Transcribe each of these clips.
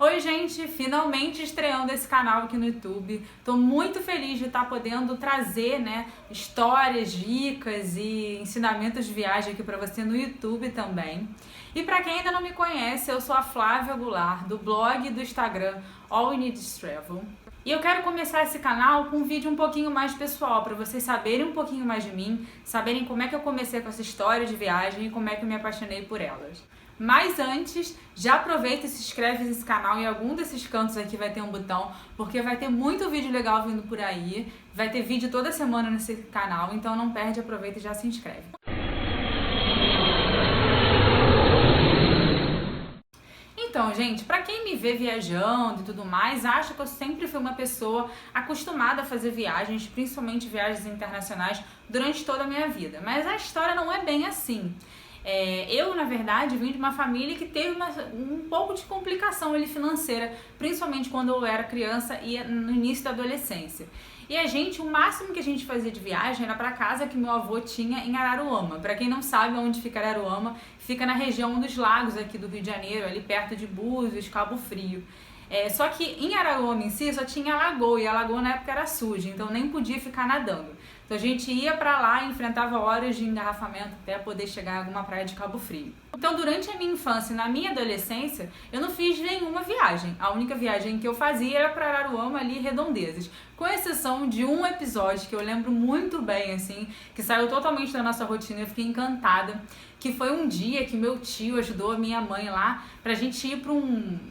Oi gente, finalmente estreando esse canal aqui no YouTube. Tô muito feliz de estar podendo trazer, histórias, dicas e ensinamentos de viagem aqui pra você no YouTube também. E pra quem ainda não me conhece, eu sou a Flávia Goulart, do blog e do Instagram All You Need Is Travel. E eu quero começar esse canal com um vídeo um pouquinho mais pessoal, para vocês saberem um pouquinho mais de mim, saberem como é que eu comecei com essa história de viagem e como é que eu me apaixonei por elas. Mas antes, já aproveita e se inscreve nesse canal, em algum desses cantos aqui vai ter um botão, porque vai ter muito vídeo legal vindo por aí, vai ter vídeo toda semana nesse canal, então não perde, aproveita e já se inscreve. Então, gente, pra quem me vê viajando e tudo mais, acha que eu sempre fui uma pessoa acostumada a fazer viagens, principalmente viagens internacionais, durante toda a minha vida. Mas a história não é bem assim. Eu, na verdade, vim de uma família que teve um pouco de complicação ali financeira, principalmente quando eu era criança e no início da adolescência. E o máximo que a gente fazia de viagem era para casa que meu avô tinha em Araruama. Para quem não sabe onde fica Araruama, fica na região dos lagos aqui do Rio de Janeiro, ali perto de Búzios, Cabo Frio. Só que em Araruama em si só tinha lagoa, e a lagoa na época era suja, então nem podia ficar nadando. Então a gente ia pra lá e enfrentava horas de engarrafamento até poder chegar em alguma praia de Cabo Frio. Então durante a minha infância e na minha adolescência, eu não fiz nenhuma viagem. A única viagem que eu fazia era pra Araruama ali, Redondezas. Com exceção de um episódio que eu lembro muito bem, assim, que saiu totalmente da nossa rotina, eu fiquei encantada, que foi um dia que meu tio ajudou a minha mãe lá pra gente ir pra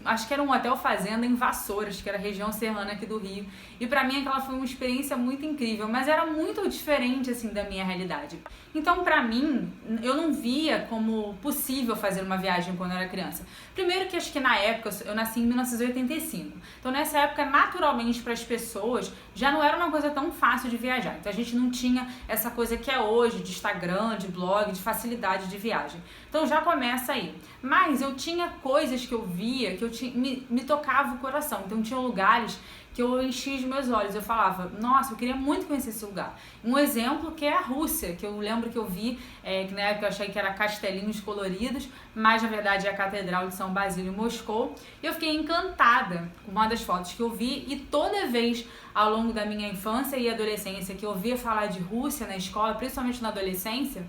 acho que era um hotel fazenda em Vassouras, que era a região serrana aqui do Rio. E pra mim aquela foi uma experiência muito incrível, mas era muito diferente, assim, da minha realidade. Então, pra mim, eu não via como possível fazer uma viagem quando eu era criança. Primeiro que acho que na época, eu nasci em 1985. Então, nessa época, naturalmente, para as pessoas, já não era uma coisa tão fácil de viajar. Então, a gente não tinha essa coisa que é hoje, de Instagram, de blog, de facilidade de viagem. Então, já começa aí. Mas eu tinha coisas que eu via, que me tocava o coração. Então, tinha lugares que eu enchia os meus olhos, eu falava, nossa, eu queria muito conhecer esse lugar. Um exemplo que é a Rússia, que eu lembro que eu vi, que na época eu achei que era castelinhos coloridos, mas na verdade é a Catedral de São Basílio em Moscou. E eu fiquei encantada com uma das fotos que eu vi, e toda vez ao longo da minha infância e adolescência que eu ouvia falar de Rússia na escola, principalmente na adolescência,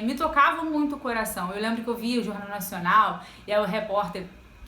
me tocava muito o coração. Eu lembro que eu via o Jornal Nacional e aí o repórter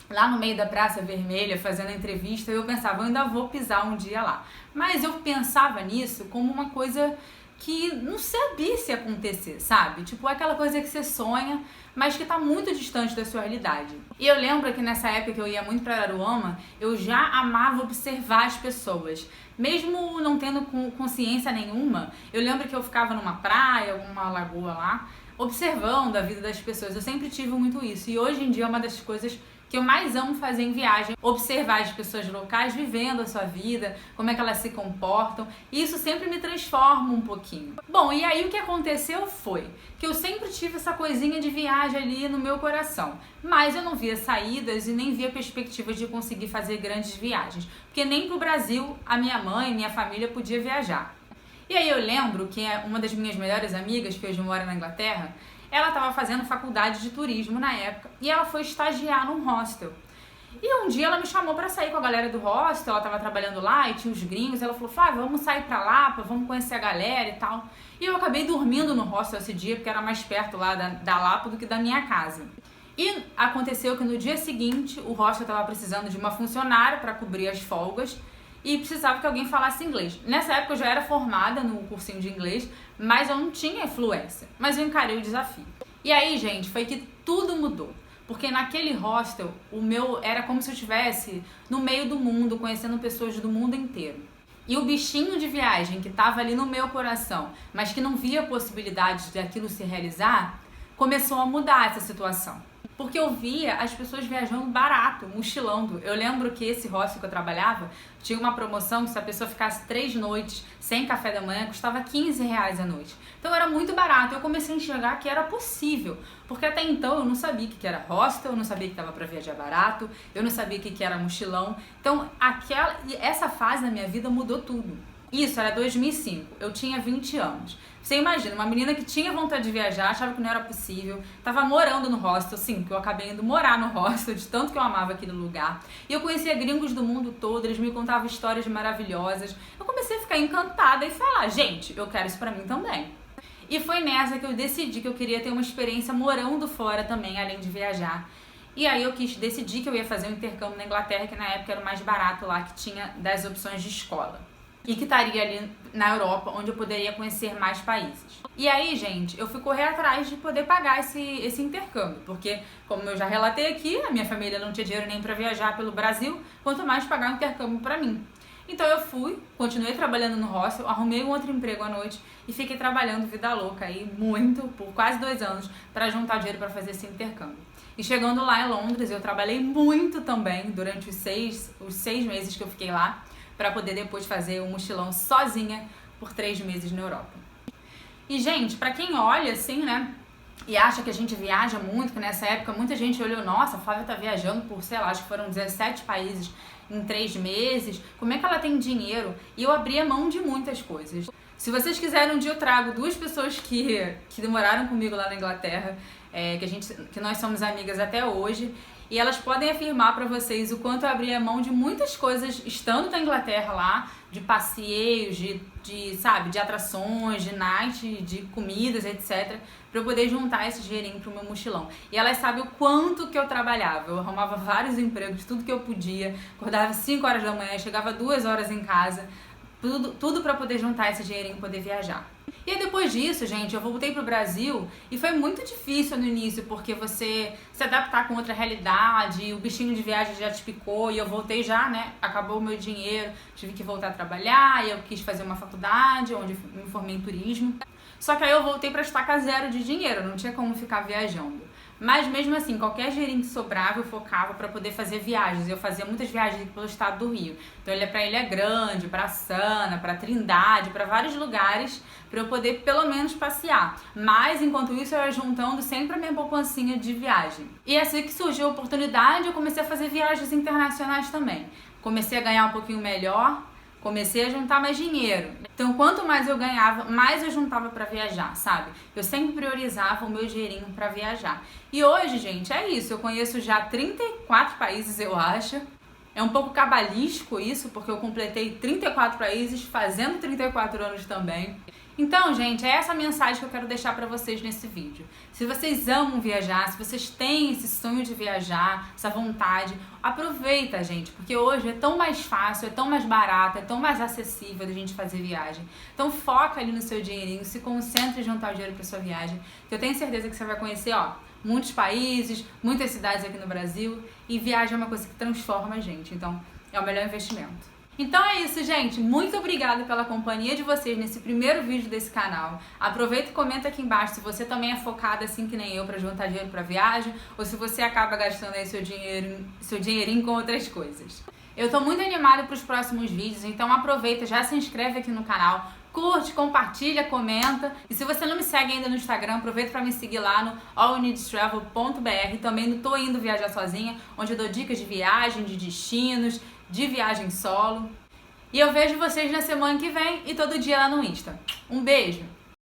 lá no meio da Praça Vermelha, fazendo entrevista, eu pensava, eu ainda vou pisar um dia lá. Mas eu pensava nisso como uma coisa que não sabia se ia acontecer, sabe? Tipo, aquela coisa que você sonha, mas que tá muito distante da sua realidade. E eu lembro que nessa época que eu ia muito pra Araruama, eu já amava observar as pessoas. Mesmo não tendo consciência nenhuma, eu lembro que eu ficava numa praia, alguma lagoa lá, observando a vida das pessoas. Eu sempre tive muito isso. E hoje em dia é uma das coisas que eu mais amo fazer em viagem, observar as pessoas locais vivendo a sua vida, como é que elas se comportam, e isso sempre me transforma um pouquinho. Bom, e aí o que aconteceu foi que eu sempre tive essa coisinha de viagem ali no meu coração, mas eu não via saídas e nem via perspectivas de conseguir fazer grandes viagens, porque nem pro Brasil a minha mãe, minha família podia viajar. E aí eu lembro que uma das minhas melhores amigas, que hoje mora na Inglaterra, ela estava fazendo faculdade de turismo na época e ela foi estagiar num hostel. E um dia ela me chamou para sair com a galera do hostel, ela estava trabalhando lá e tinha os gringos, ela falou, Flávia, vamos sair pra Lapa, vamos conhecer a galera e tal. E eu acabei dormindo no hostel esse dia, porque era mais perto lá da Lapa do que da minha casa. E aconteceu que no dia seguinte o hostel estava precisando de uma funcionária para cobrir as folgas, e precisava que alguém falasse inglês. Nessa época eu já era formada no cursinho de inglês, mas eu não tinha fluência. Mas eu encarei o desafio. E aí, gente, foi que tudo mudou. Porque naquele hostel, o meu era como se eu estivesse no meio do mundo, conhecendo pessoas do mundo inteiro. E o bichinho de viagem que estava ali no meu coração, mas que não via possibilidade de aquilo se realizar, começou a mudar essa situação. Porque eu via as pessoas viajando barato, mochilando. Eu lembro que esse hostel que eu trabalhava tinha uma promoção que se a pessoa ficasse 3 noites sem café da manhã, custava R$15 a noite. Então era muito barato. Eu comecei a enxergar que era possível. Porque até então eu não sabia o que era hostel, eu não sabia que dava para viajar barato, eu não sabia o que era mochilão. Então essa fase da minha vida mudou tudo. Isso era 2005, eu tinha 20 anos. Você imagina, uma menina que tinha vontade de viajar, achava que não era possível, tava morando no hostel, sim, que eu acabei indo morar no hostel, de tanto que eu amava aquele lugar. E eu conhecia gringos do mundo todo, eles me contavam histórias maravilhosas. Eu comecei a ficar encantada e falar, gente, eu quero isso pra mim também. E foi nessa que eu decidi que eu queria ter uma experiência morando fora também, além de viajar. E aí eu decidi que eu ia fazer um intercâmbio na Inglaterra, que na época era o mais barato lá, que tinha das opções de escola. E que estaria ali na Europa, onde eu poderia conhecer mais países. E aí, gente, eu fui correr atrás de poder pagar esse intercâmbio, porque, como eu já relatei aqui, a minha família não tinha dinheiro nem para viajar pelo Brasil, quanto mais pagar um intercâmbio para mim. Então eu fui, continuei trabalhando no hostel, arrumei um outro emprego à noite e fiquei trabalhando vida louca aí muito, por quase 2 anos, para juntar dinheiro para fazer esse intercâmbio. E chegando lá em Londres, eu trabalhei muito também durante os 6 meses que eu fiquei lá, para poder depois fazer um mochilão sozinha por 3 meses na Europa. E, gente, para quem olha assim, né, e acha que a gente viaja muito, que nessa época muita gente olhou, nossa, a Flávia tá viajando por, sei lá, acho que foram 17 países em 3 meses, como é que ela tem dinheiro? E eu abri a mão de muitas coisas. Se vocês quiserem, um dia eu trago 2 pessoas que moraram comigo lá na Inglaterra, que nós somos amigas até hoje, e elas podem afirmar para vocês o quanto eu abri a mão de muitas coisas estando na Inglaterra lá, de passeios, de atrações, de night, de comidas, etc, para eu poder juntar esse dinheirinho pro meu mochilão. E elas sabem o quanto que eu trabalhava. Eu arrumava vários empregos, tudo que eu podia, acordava 5 horas da manhã, chegava 2 horas em casa, tudo para poder juntar esse dinheirinho e poder viajar. E aí depois disso, gente, eu voltei pro Brasil e foi muito difícil no início, porque você se adaptar com outra realidade, o bichinho de viagem já te picou e eu voltei já, né, acabou o meu dinheiro, tive que voltar a trabalhar e eu quis fazer uma faculdade, onde eu me formei em turismo. Só que aí eu voltei pra estaca zero de dinheiro, não tinha como ficar viajando. Mas mesmo assim, qualquer dinheirinho que sobrava eu focava para poder fazer viagens. Eu fazia muitas viagens aqui pelo estado do Rio. Então eu ia pra Ilha Grande, pra Sana, pra Trindade, pra vários lugares para eu poder pelo menos passear. Mas enquanto isso eu ia juntando sempre a minha poupancinha de viagem. E assim que surgiu a oportunidade, eu comecei a fazer viagens internacionais também. Comecei a ganhar um pouquinho melhor, comecei a juntar mais dinheiro. Então, quanto mais eu ganhava, mais eu juntava para viajar, sabe? Eu sempre priorizava o meu dinheirinho para viajar. E hoje, gente, é isso. Eu conheço já 34 países, eu acho. É um pouco cabalístico isso, porque eu completei 34 países, fazendo 34 anos também. Então, gente, é essa a mensagem que eu quero deixar pra vocês nesse vídeo. Se vocês amam viajar, se vocês têm esse sonho de viajar, essa vontade, aproveita, gente, porque hoje é tão mais fácil, é tão mais barato, é tão mais acessível da gente fazer viagem. Então foca ali no seu dinheirinho, se concentre em juntar o dinheiro pra sua viagem, que eu tenho certeza que você vai conhecer, muitos países, muitas cidades aqui no Brasil, e viagem é uma coisa que transforma a gente, então é o melhor investimento. Então é isso, gente. Muito obrigada pela companhia de vocês nesse primeiro vídeo desse canal. Aproveita e comenta aqui embaixo se você também é focada assim que nem eu para juntar dinheiro para viagem ou se você acaba gastando aí seu dinheirinho com outras coisas. Eu tô muito animada para os próximos vídeos, então aproveita, já se inscreve aqui no canal, curte, compartilha, comenta. E se você não me segue ainda no Instagram, aproveita para me seguir lá no allyneedstravel.br. Também no Tô Indo Viajar Sozinha, onde eu dou dicas de viagem, de destinos, de viagem solo. E eu vejo vocês na semana que vem e todo dia lá no Insta. Um beijo!